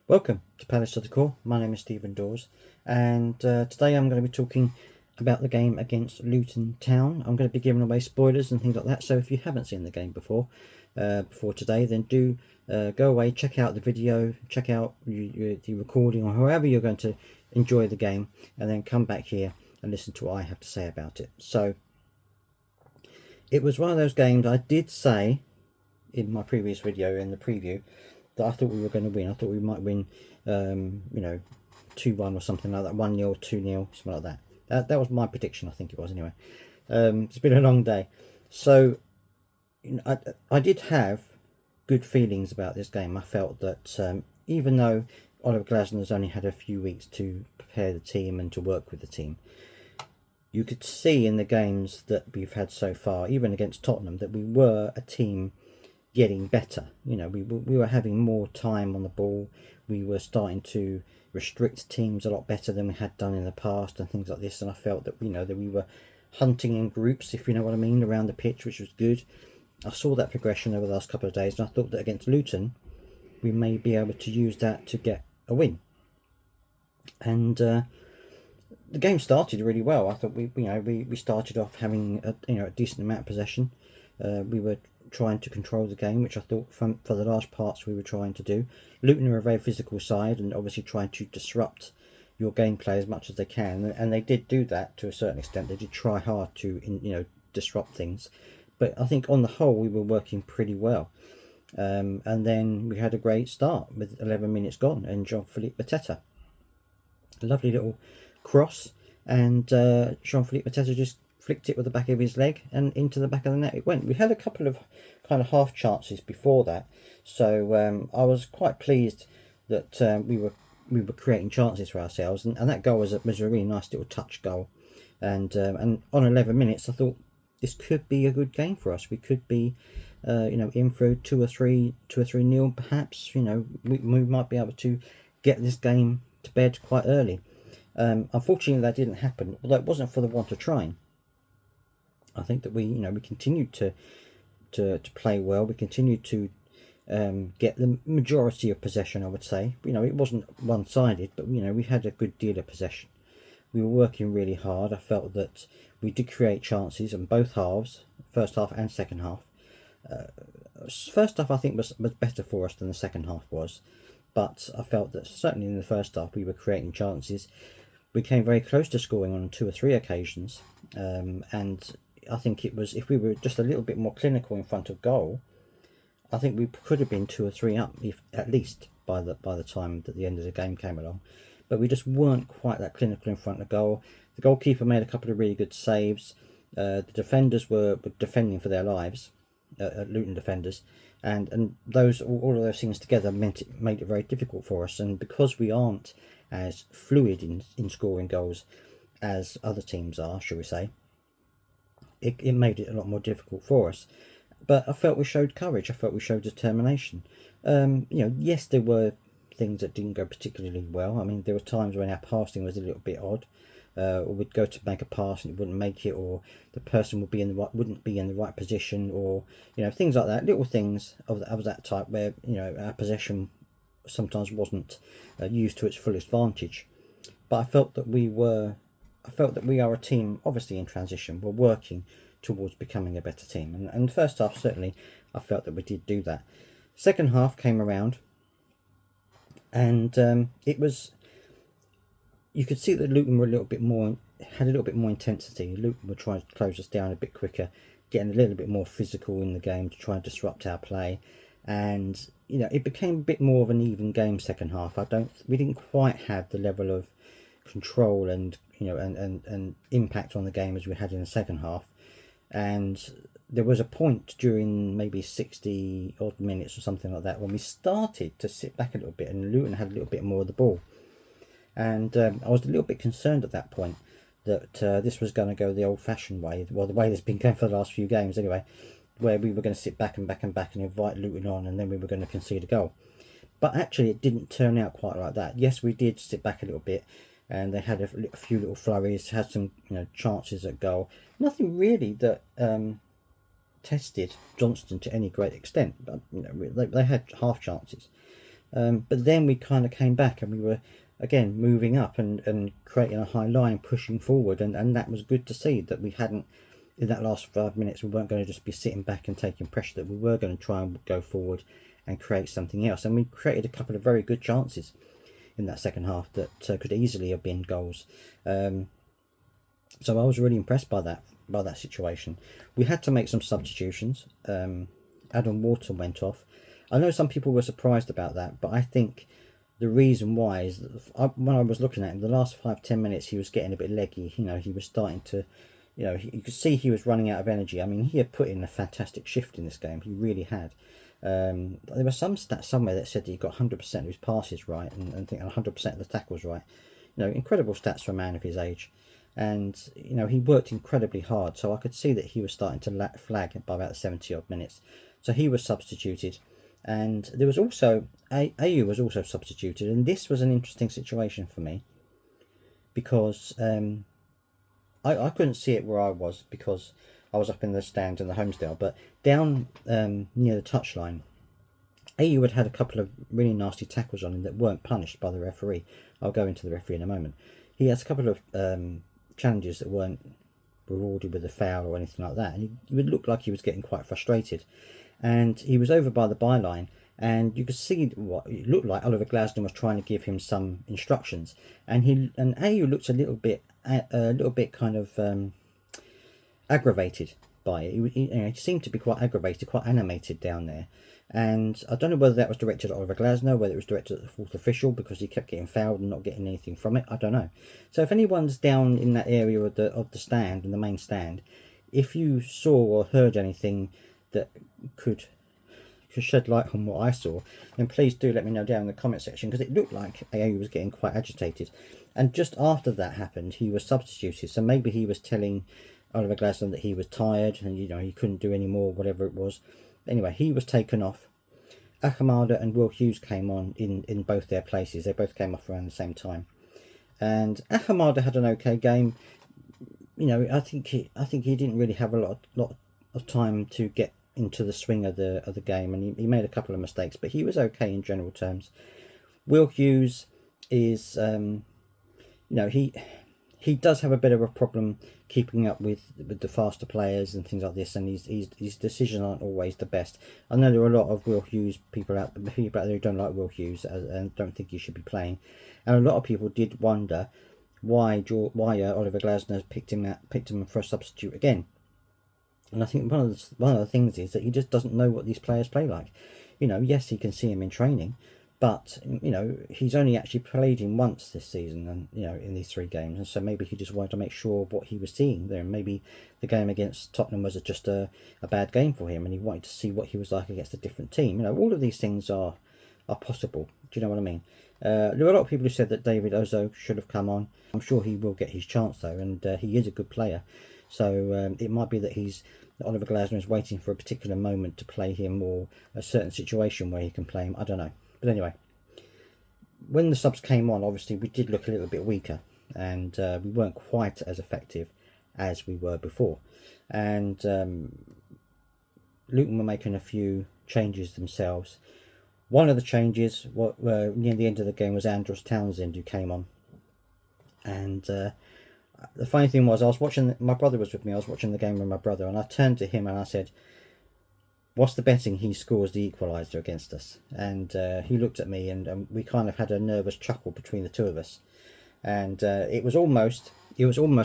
Welcome to Palace of the Core. My name is Stephen Dawes, and today I'm going to be talking about the game against Luton Town. I'm going to be giving away spoilers and things like that, so if you haven't seen the game before today, then do go away, check out the video, check out the recording, or however you're going to enjoy the game, and then come back here and listen to what I have to say about it. So, it was one of those games I did say in my previous video, in the preview, that I thought we were going to win. I thought we might win, 2-1 or something like that, 1-0, 2-0, something like that. That was my prediction, I think it was anyway. It's been a long day. So, I did have good feelings about this game. I felt that even though Oliver Glasner's only had a few weeks to prepare the team and to work with the team, you could see in the games that we've had so far, even against Tottenham, that we were a team getting better. We were having more time on the ball. We were starting to restrict teams a lot better than we had done in the past and things like this. And I felt that that we were hunting in groups, if you know what I mean, around the pitch, which was good. I saw that progression over the last couple of days, and I thought that against Luton, we may be able to use that to get a win. And the game started really well. I thought we started off having a decent amount of possession. We were trying to control the game, which I thought for the large parts we were trying to do. Luton are a very physical side and obviously trying to disrupt your gameplay as much as they can, and they did do that to a certain extent. They did try hard to disrupt things, but I think on the whole we were working pretty well. And then we had a great start with 11 minutes gone, and Jean-Philippe Mateta, a lovely little cross, and Jean-Philippe Mateta just flicked it with the back of his leg and into the back of the net it went. We had a couple of kind of half chances before that, so I was quite pleased that we were creating chances for ourselves, and that goal was a really nice little touch goal. And on 11 minutes, I thought this could be a good game for us. We could be, in for 2 or 3 nil perhaps. We might be able to get this game to bed quite early. Unfortunately, that didn't happen. Although it wasn't for the want of trying. I think that we continued to play well. We continued to get the majority of possession, I would say. It wasn't one-sided, but we had a good deal of possession. We were working really hard. I felt that we did create chances in both halves, first half and second half. First half I think was better for us than the second half was, but I felt that certainly in the first half we were creating chances. We came very close to scoring on 2 or 3 occasions, and I think it was, if we were just a little bit more clinical in front of goal, I think we could have been 2 or 3 up, at least by the time that the end of the game came along. But we just weren't quite that clinical in front of goal. The goalkeeper made a couple of really good saves. The defenders were defending for their lives, Luton defenders, and all of those things together made it very difficult for us. And because we aren't as fluid in scoring goals as other teams are, shall we say, it made it a lot more difficult for us. But I felt we showed courage. I felt we showed determination. Yes, there were things that didn't go particularly well. I mean, there were times when our passing was a little bit odd, or we'd go to make a pass and it wouldn't make it, or the person wouldn't be in the right position, or things like that. Little things of that type where our possession sometimes wasn't used to its full advantage. But I felt that we are a team, obviously in transition. We're working towards becoming a better team. And the first half, certainly, I felt that we did do that. Second half came around, and it was, you could see that Luton were had a little bit more intensity. Luton were trying to close us down a bit quicker, getting a little bit more physical in the game to try and disrupt our play. And, it became a bit more of an even game second half. We didn't quite have the level of control and and impact on the game as we had in the second half. And there was a point during maybe 60 odd minutes or something like that when we started to sit back a little bit, and Luton had a little bit more of the ball. And I was a little bit concerned at that point that this was going to go the old-fashioned way, well, the way that's been going for the last few games anyway, where we were going to sit back and invite Luton on, and then we were going to concede a goal. But actually it didn't turn out quite like that. Yes, we did sit back a little bit, and they had a few little flurries, had some chances at goal. Nothing really that tested Johnston to any great extent, but they had half chances. But then we kind of came back and we were again moving up and creating a high line, pushing forward, and that was good to see that we hadn't, in that last 5 minutes, we weren't going to just be sitting back and taking pressure, that we were going to try and go forward and create something else. And we created a couple of very good chances in that second half that could easily have been goals. So I was really impressed by that situation. We had to make some substitutions. Adam Wharton went off. I know some people were surprised about that, but I think the reason why is that when I was looking at him, the last 5-10 minutes he was getting a bit leggy. You know, he was starting to, you could see he was running out of energy. I mean, he had put in a fantastic shift in this game. He really had. There was some stats somewhere that said that he got 100% of his passes right, and I think 100% of the tackles right. Incredible stats for a man of his age. And he worked incredibly hard, so I could see that he was starting to flag by about 70 odd minutes. So he was substituted, and there was also AU was also substituted, and this was an interesting situation for me because I couldn't see it where I was because I was up in the stand in the Homesdale, but down near the touchline, AU had a couple of really nasty tackles on him that weren't punished by the referee. I'll go into the referee in a moment. He has a couple of challenges that weren't rewarded with a foul or anything like that, and he would look like he was getting quite frustrated, and he was over by the byline, and you could see what it looked like Oliver Glasner was trying to give him some instructions, and AU looked a little bit kind of aggravated by it. He seemed to be quite aggravated, quite animated down there. And I don't know whether that was directed at Oliver Glasner, whether it was directed at the fourth official because he kept getting fouled and not getting anything from it. I don't know. So if anyone's down in that area of the stand, in the main stand, if you saw or heard anything that could shed light on what I saw, then please do let me know down in the comment section, because it looked like AU was getting quite agitated. And just after that happened, he was substituted. So maybe he was telling Oliver Glasner that he was tired and he couldn't do any more, whatever it was. Anyway, he was taken off. Akamada and Will Hughes came on in both their places. They both came off around the same time. And Akamada had an okay game. I think he didn't really have a lot of time to get into the swing of the game, and he made a couple of mistakes, but he was okay in general terms. Will Hughes is he does have a bit of a problem keeping up with the faster players and things like this, and his decisions aren't always the best. I know there are a lot of Will Hughes people out there who don't like Will Hughes and don't think he should be playing, and a lot of people did wonder why Oliver Glasner picked him for a substitute again. And I think one of the things is that he just doesn't know what these players play like. Yes, he can see him in training, but he's only actually played him once this season, and in these 3 games, and so maybe he just wanted to make sure what he was seeing there. Maybe the game against Tottenham was just a bad game for him, and he wanted to see what he was like against a different team. All of these things are possible. Do you know what I mean? There are a lot of people who said that David Ozo should have come on. I'm sure he will get his chance though, and he is a good player. So it might be that Oliver Glasner is waiting for a particular moment to play him, or a certain situation where he can play him. I don't know. But anyway, when the subs came on, obviously we did look a little bit weaker, and we weren't quite as effective as we were before. And Luton were making a few changes themselves. One of the changes near the end of the game was Andros Townsend, who came on. And the funny thing was, I was watching, my brother was with me, I was watching the game with my brother, and I turned to him and I said, "What's the betting he scores the equaliser against us?" And he looked at me, and we kind of had a nervous chuckle between the two of us. And it was almost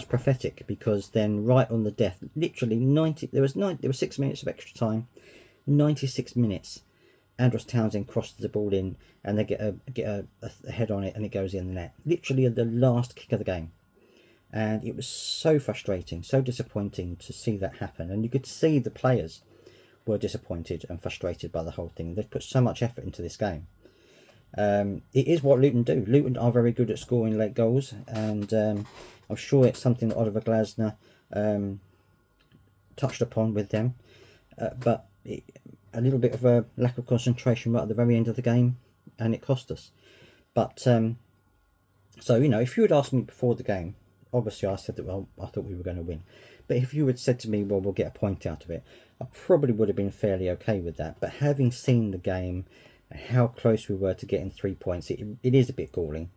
prophetic, because then right on the death, literally there was 6 minutes of extra time, 96 minutes, Andros Townsend crosses the ball in, and they get a head on it, and it goes in the net. Literally at the last kick of the game. And it was so frustrating, so disappointing to see that happen. And you could see the players were disappointed and frustrated by the whole thing. They've put so much effort into this game. It is what Luton do. Luton are very good at scoring late goals, and I'm sure it's something that Oliver Glasner touched upon with them. But a little bit of a lack of concentration right at the very end of the game, and it cost us. But so if you had asked me before the game, obviously I said that, well, I thought we were going to win. But if you had said to me, well, we'll get a point out of it, I probably would have been fairly okay with that. But having seen the game how close we were to getting 3 points. It is a bit galling,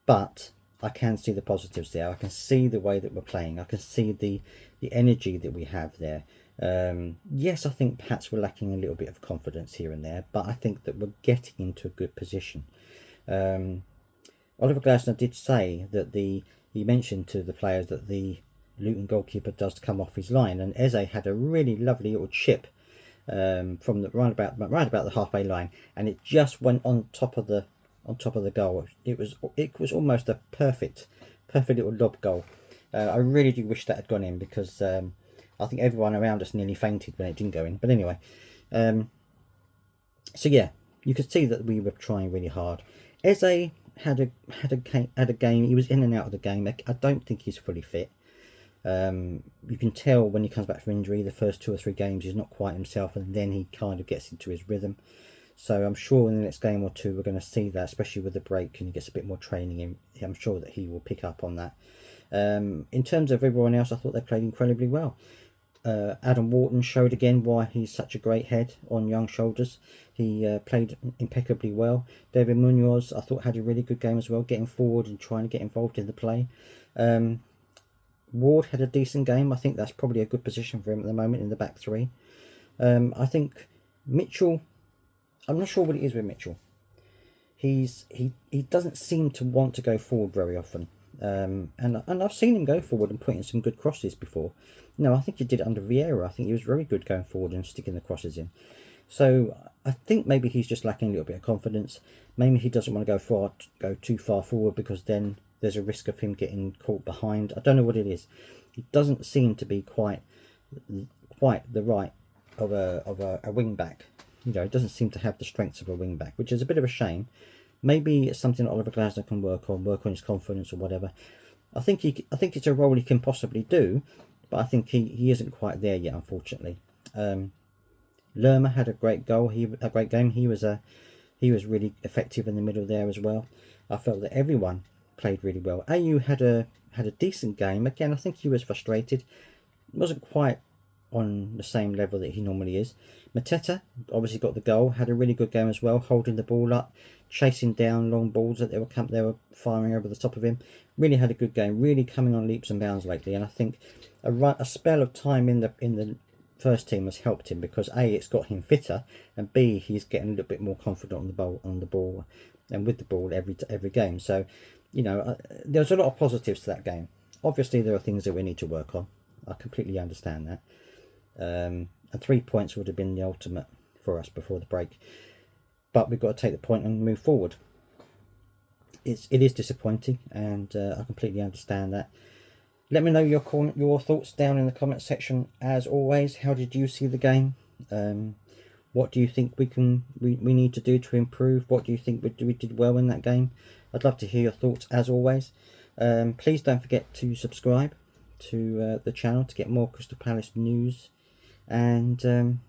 but I can see the positives there. I can see the way that we're playing. I can see the energy that we have there. Yes, I think perhaps we're lacking a little bit of confidence here and there, but I think that we're getting into a good position. Oliver Glasner did say that he mentioned to the players that the Luton goalkeeper does come off his line, and Eze had a really lovely little chip from the right about the halfway line, and it just went on top of the goal. It was almost a perfect little lob goal. I really do wish that had gone in, because I think everyone around us nearly fainted when it didn't go in. But anyway, so yeah, you could see that we were trying really hard. Eze had a game. He was in and out of the game. I don't think he's fully fit. You can tell when he comes back from injury, the first 2 or 3 games he's not quite himself, and then he kind of gets into his rhythm. So I'm sure in the next game or two we're going to see that, especially with the break, and he gets a bit more training in. I'm sure that he will pick up on that. In terms of everyone else, I thought they played incredibly well. Adam Wharton showed again why he's such a great head on young shoulders. He played impeccably well. David Munoz, I thought, had a really good game as well, getting forward and trying to get involved in the play. Ward had a decent game. I think that's probably a good position for him at the moment in the back three. I think Mitchell, I'm not sure what it is with Mitchell. He doesn't seem to want to go forward very often. And I've seen him go forward and put in some good crosses before. No, I think he did it under Vieira. I think he was very good going forward and sticking the crosses in. So I think maybe he's just lacking a little bit of confidence. Maybe he doesn't want to go too far forward, because then there's a risk of him getting caught behind. I don't know what it is. He doesn't seem to be quite the right of a wing back. You know, he doesn't seem to have the strengths of a wing back, which is a bit of a shame. Maybe it's something that Oliver Glasner can work on his confidence or whatever. I think it's a role he can possibly do, but I think he isn't quite there yet, unfortunately. Lerma had a great goal. A great game. He was really effective in the middle there as well. I felt that everyone played really well. AU had a decent game. Again, I think he was frustrated. Wasn't quite on the same level that he normally is. Mateta obviously got the goal. Had a really good game as well, holding the ball up, chasing down long balls that they were firing over the top of him. Really had a good game. Really coming on leaps and bounds lately. And I think a spell of time in the first team has helped him, because A, it's got him fitter, and B, he's getting a little bit more confident on the ball and with the ball every game. So, you know, there's a lot of positives to that game. Obviously, there are things that we need to work on. I completely understand that. And 3 points would have been the ultimate for us before the break. But we've got to take the point and move forward. It is disappointing, and I completely understand that. Let me know your thoughts down in the comment section. As always, how did you see the game? What do you think we need to do to improve? What do you think we did well in that game? I'd love to hear your thoughts, as always. Please don't forget to subscribe to the channel to get more Crystal Palace news. And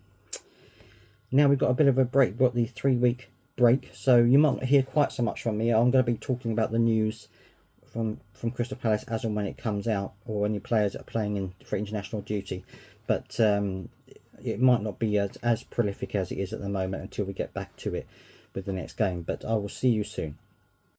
now we've got a bit of a break. We've got the 3-week break, so you might not hear quite so much from me. I'm going to be talking about the news from Crystal Palace as and when it comes out, or any players that are playing for international duty. But it might not be as prolific as it is at the moment until we get back to it with the next game. But I will see you soon.